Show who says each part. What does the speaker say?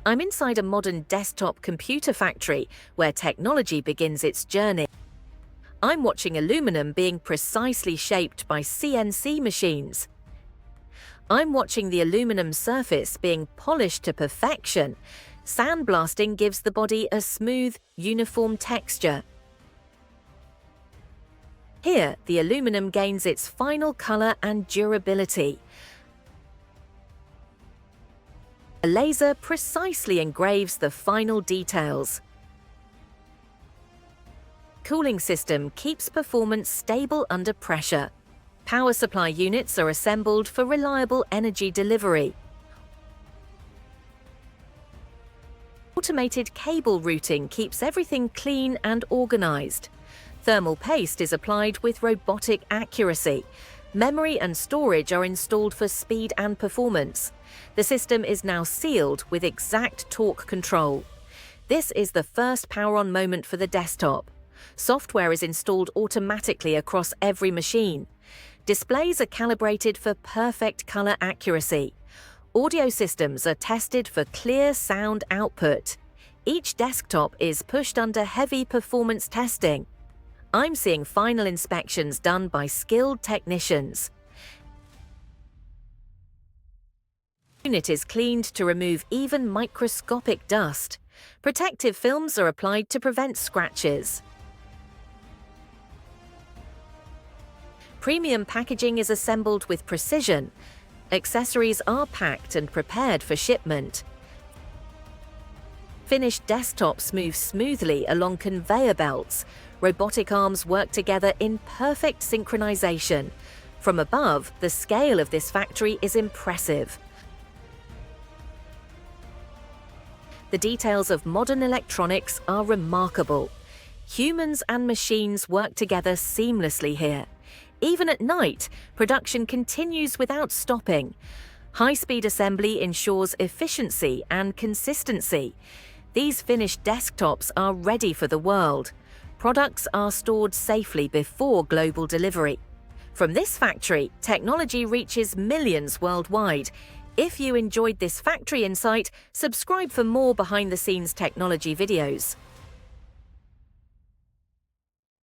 Speaker 1: I'm inside a modern desktop computer factory where technology begins its journey. I'm watching aluminum being precisely shaped by CNC machines. I'm watching the aluminum surface being polished to perfection. Sandblasting gives the body a smooth, uniform texture. Here, the aluminum gains its final color and durability. A laser precisely engraves the final details. Cooling system keeps performance stable under pressure. Power supply units are assembled for reliable energy delivery. Automated cable routing keeps everything clean and organized. Thermal paste is applied with robotic accuracy. Memory and storage are installed for speed and performance. The system is now sealed with exact torque control. This is the first power-on moment for the desktop. Software is installed automatically across every machine. Displays are calibrated for perfect color accuracy. Audio systems are tested for clear sound output. Each desktop is pushed under heavy performance testing. I'm seeing final inspections done by skilled technicians. The unit is cleaned to remove even microscopic dust. Protective films are applied to prevent scratches. Premium packaging is assembled with precision. Accessories are packed and prepared for shipment. Finished desktops move smoothly along conveyor belts. Robotic arms work together in perfect synchronization. From above, the scale of this factory is impressive. The details of modern electronics are remarkable. Humans and machines work together seamlessly here. Even at night, production continues without stopping. High-speed assembly ensures efficiency and consistency. These finished desktops are ready for the world. Products are stored safely before global delivery. From this factory, technology reaches millions worldwide. If you enjoyed this factory insight, subscribe for more behind-the-scenes technology videos.